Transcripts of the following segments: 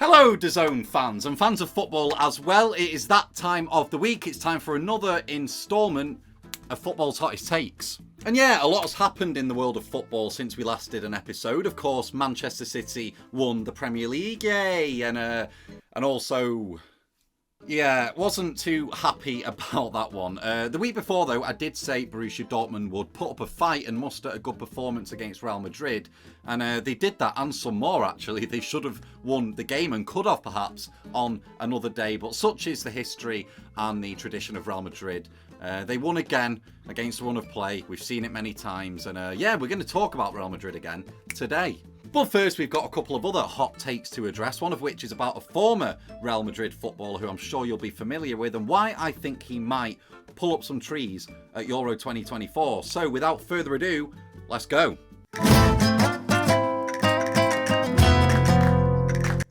Hello, DAZN fans and fans of football as well. It is that time of the week. It's time for another instalment of Football's Hottest Takes. And yeah, a lot has happened in the world of football since we last did an episode. Of course, Manchester City won the Premier League, yay! And also... yeah, wasn't too happy about that one. The week before, though, I did say Borussia Dortmund would put up a fight and muster a good performance against Real Madrid. And they did that and some more, actually. They should have won the game and could have, perhaps, on another day. But such is the history and the tradition of Real Madrid. They won again against the run of play. We've seen it many times. And yeah, we're going to talk about Real Madrid again today. But first, we've got a couple of other hot takes to address, one of which is about a former Real Madrid footballer who I'm sure you'll be familiar with and why I think he might pull up some trees at Euro 2024. So without further ado, let's go.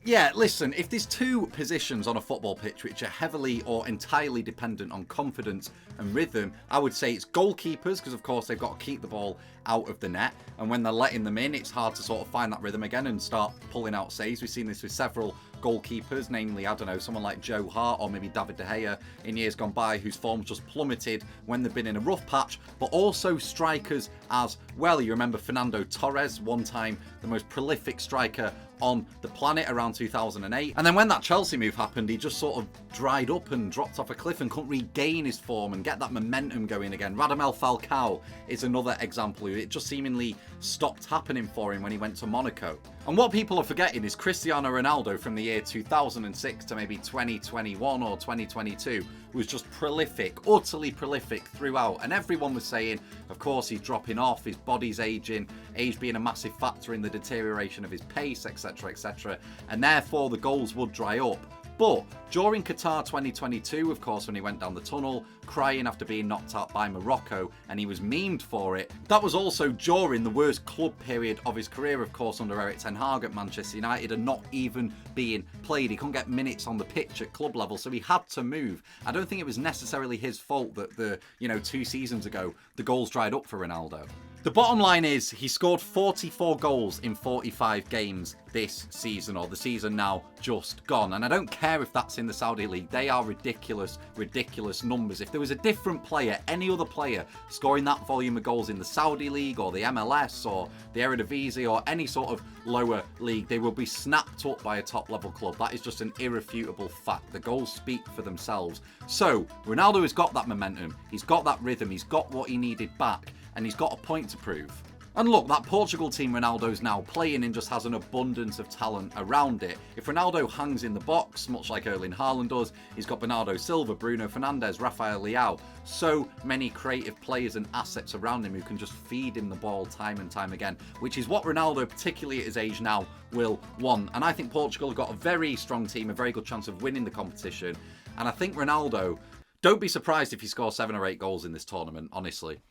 Yeah, listen, if there's two positions on a football pitch which are heavily or entirely dependent on confidence and rhythm, I would say it's goalkeepers, because of course they've got to keep the ball out of the net, and when they're letting them in, it's hard to sort of find that rhythm again and start pulling out saves. We've seen this with several goalkeepers, namely, I don't know, someone like Joe Hart or maybe David De Gea in years gone by, whose form's just plummeted when they've been in a rough patch, but also strikers as well. You remember Fernando Torres, one time the most prolific striker on the planet around 2008. And then when that Chelsea move happened, he just sort of dried up and dropped off a cliff and couldn't regain his form and get that momentum going again. Radamel Falcao is another example. It just seemingly stopped happening for him when he went to Monaco. And what people are forgetting is Cristiano Ronaldo from the year 2006 to maybe 2021 or 2022 was just prolific, utterly prolific throughout. And everyone was saying, of course, he's dropping off, his body's aging, age being a massive factor in the deterioration of his pace, etc., etc. And therefore the goals would dry up. But during Qatar 2022, of course, when he went down the tunnel, crying after being knocked out by Morocco, and he was memed for it, that was also during the worst club period of his career, of course, under Erik ten Hag at Manchester United, and not even being played. He couldn't get minutes on the pitch at club level, so he had to move. I don't think it was necessarily his fault that 2 seasons ago, the goals dried up for Ronaldo. The bottom line is he scored 44 goals in 45 games this season, or the season now just gone. And I don't care if that's in the Saudi League. They are ridiculous, ridiculous numbers. If there was a different player, any other player, scoring that volume of goals in the Saudi League or the MLS or the Eredivisie or any sort of lower league, they will be snapped up by a top-level club. That is just an irrefutable fact. The goals speak for themselves. So Ronaldo has got that momentum. He's got that rhythm. He's got what he needed back. And he's got a point to prove. And look, that Portugal team Ronaldo's now playing in just has an abundance of talent around it. If Ronaldo hangs in the box, much like Erling Haaland does, he's got Bernardo Silva, Bruno Fernandes, Rafael Leao. So many creative players and assets around him who can just feed him the ball time and time again, which is what Ronaldo, particularly at his age now, will want. And I think Portugal have got a very strong team, a very good chance of winning the competition. And I think Ronaldo, don't be surprised if he scores 7 or 8 goals in this tournament, honestly.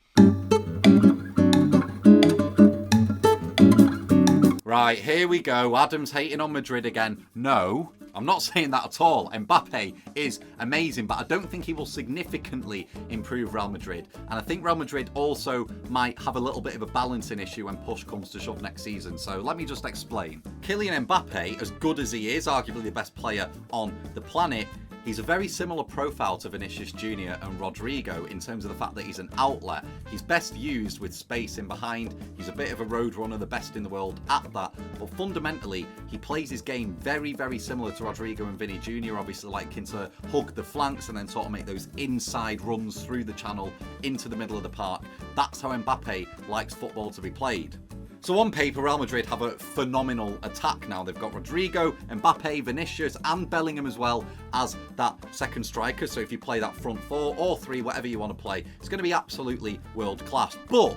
Right, here we go. Adam's hating on Madrid again. No, I'm not saying that at all. Mbappe is amazing, but I don't think he will significantly improve Real Madrid. And I think Real Madrid also might have a little bit of a balancing issue when push comes to shove next season. So let me just explain. Kylian Mbappe, as good as he is, arguably the best player on the planet, he's a very similar profile to Vinicius Jr. and Rodrigo in terms of the fact that he's an outlet. He's best used with space in behind. He's a bit of a road runner, the best in the world at that. But fundamentally, he plays his game very, very similar to Rodrigo and Vinny Jr., obviously liking to hug the flanks and then sort of make those inside runs through the channel into the middle of the park. That's how Mbappe likes football to be played. So on paper, Real Madrid have a phenomenal attack now. They've got Rodrigo, Mbappe, Vinicius and Bellingham as well as that second striker. So if you play that front 4 or 3, whatever you want to play, it's going to be absolutely world class. But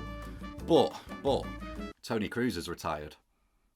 Toni Kroos is retired.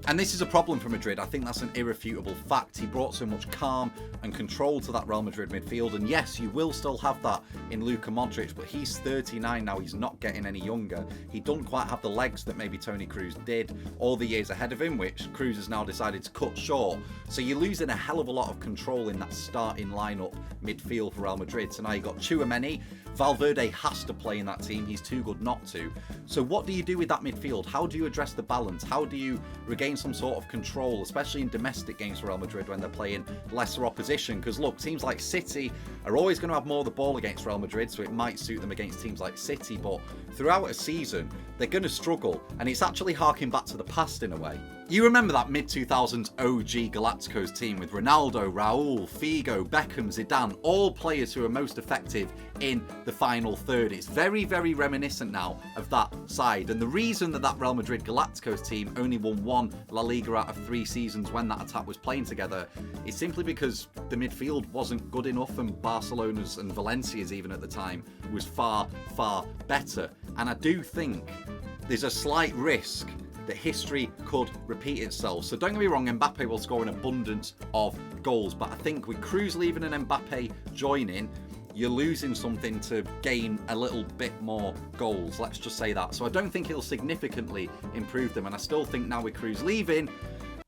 And this is a problem for Madrid. I think that's an irrefutable fact. He brought so much calm and control to that Real Madrid midfield. And yes, you will still have that in Luka Modric, but he's 39 now. He's not getting any younger. He doesn't quite have the legs that maybe Toni Kroos did all the years ahead of him, which Kroos has now decided to cut short. So you're losing a hell of a lot of control in that starting lineup midfield for Real Madrid. So now you've got Tchouaméni. Valverde has to play in that team. He's too good not to. So what do you do with that midfield? How do you address the balance? How do you regain gain some sort of control, especially in domestic games for Real Madrid when they're playing lesser opposition. Because look, teams like City are always going to have more of the ball against Real Madrid, so it might suit them against teams like City. But throughout a season, they're going to struggle, and it's actually harking back to the past in a way. You remember that mid-2000s OG Galacticos team with Ronaldo, Raul, Figo, Beckham, Zidane, all players who are most effective in the final third. It's very, very reminiscent now of that side. And the reason that Real Madrid Galacticos team only won 1 La Liga out of 3 seasons when that attack was playing together is simply because the midfield wasn't good enough, and Barcelona's and Valencia's even at the time was far, far better. And I do think there's a slight risk that history could repeat itself. So don't get me wrong, Mbappe will score an abundance of goals, but I think with Cruz leaving and Mbappe joining, you're losing something to gain a little bit more goals. Let's just say that. So I don't think he'll significantly improve them, and I still think now with Cruz leaving,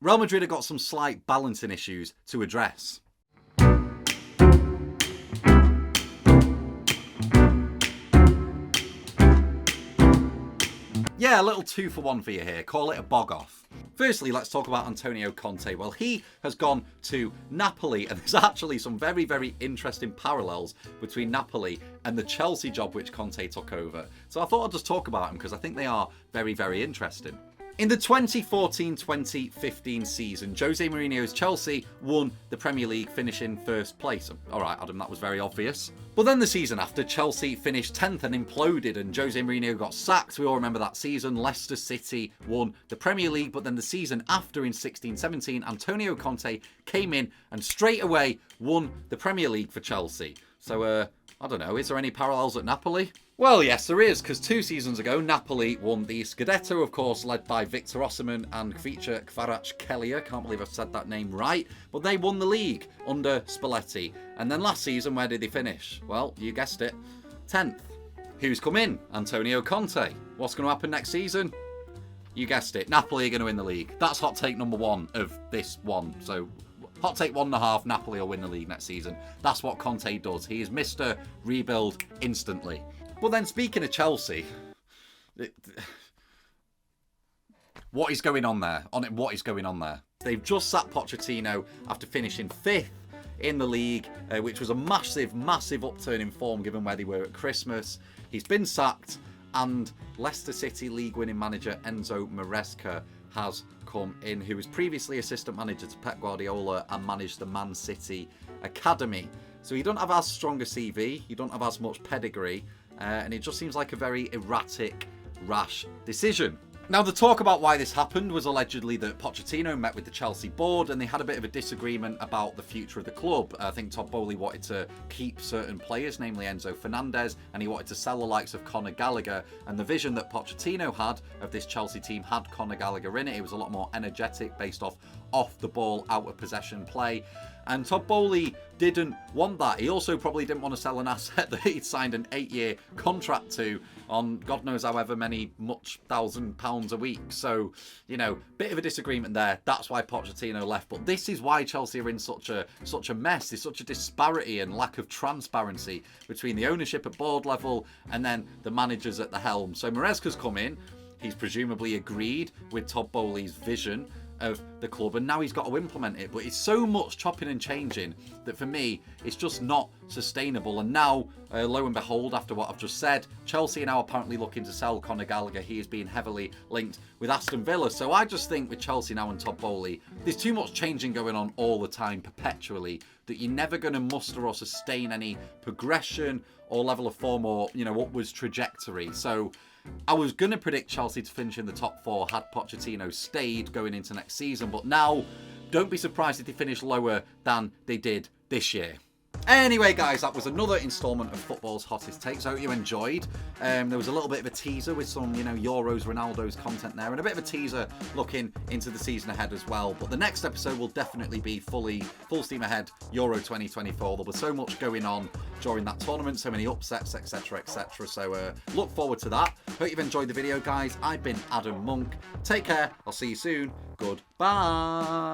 Real Madrid have got some slight balancing issues to address. Yeah, a little 2-for-1 for you here. Call it a bog off. Firstly, let's talk about Antonio Conte. Well, he has gone to Napoli, and there's actually some very, very interesting parallels between Napoli and the Chelsea job which Conte took over. So I thought I'd just talk about him because I think they are very, very interesting. In the 2014-2015 season, Jose Mourinho's Chelsea won the Premier League, finishing first place. All right, Adam, that was very obvious. But then the season after, Chelsea finished 10th and imploded, and Jose Mourinho got sacked. We all remember that season. Leicester City won the Premier League, but then the season after, in 16-17, Antonio Conte came in and straight away won the Premier League for Chelsea. So, I don't know, is there any parallels at Napoli? Well, yes, there is, because 2 seasons ago, Napoli won the Scudetto, of course, led by Victor Osimhen and Kvicha Kvaratskhelia. Can't believe I've said that name right. But they won the league under Spalletti. And then last season, where did they finish? Well, you guessed it, 10th. Who's come in? Antonio Conte. What's going to happen next season? You guessed it, Napoli are going to win the league. That's hot take number 1 of this one. So, hot take 1.5, Napoli will win the league next season. That's what Conte does. He is Mr. Rebuild instantly. But then, speaking of Chelsea, what is going on there? What is going on there? They've just sacked Pochettino after finishing 5th in the league, which was a massive, massive upturn in form given where they were at Christmas. He's been sacked, and Leicester City league-winning manager Enzo Maresca has come in, who was previously assistant manager to Pep Guardiola and managed the Man City academy. So he don't have as strong a CV, he don't have as much pedigree, and it just seems like a very erratic, rash decision. Now, the talk about why this happened was allegedly that Pochettino met with the Chelsea board and they had a bit of a disagreement about the future of the club. I think Todd Boehly wanted to keep certain players, namely Enzo Fernandez, and he wanted to sell the likes of Conor Gallagher. And the vision that Pochettino had of this Chelsea team had Conor Gallagher in it. It was a lot more energetic, based off the ball, out of possession play. And Todd Boehly didn't want that. He also probably didn't want to sell an asset that he'd signed an 8-year contract to on God knows however many much £1,000 a week. So, you know, bit of a disagreement there. That's why Pochettino left. But this is why Chelsea are in such a mess. There's such a disparity and lack of transparency between the ownership at board level and then the managers at the helm. So Maresca's come in. He's presumably agreed with Todd Boehly's vision of the club, and now he's got to implement it. But it's so much chopping and changing that for me it's just not sustainable. And now, lo and behold, after what I've just said, Chelsea are now apparently looking to sell Conor Gallagher. He is being heavily linked with Aston Villa. So I just think with Chelsea now and Todd Boehly, there's too much changing going on all the time, perpetually, that you're never going to muster or sustain any progression or level of form or, you know, upwards trajectory. So I was going to predict Chelsea to finish in the top 4 had Pochettino stayed going into next season. But now, don't be surprised if they finish lower than they did this year. Anyway, guys, that was another instalment of Football's Hottest Takes. I hope you enjoyed. There was a little bit of a teaser with some, you know, Euros, Ronaldo's content there, and a bit of a teaser looking into the season ahead as well. But the next episode will definitely be full steam ahead, Euro 2024. There'll be so much going on during that tournament, so many upsets, etc., etc. So look forward to that. Hope you've enjoyed the video, guys. I've been Adam Monk. Take care. I'll see you soon. Goodbye.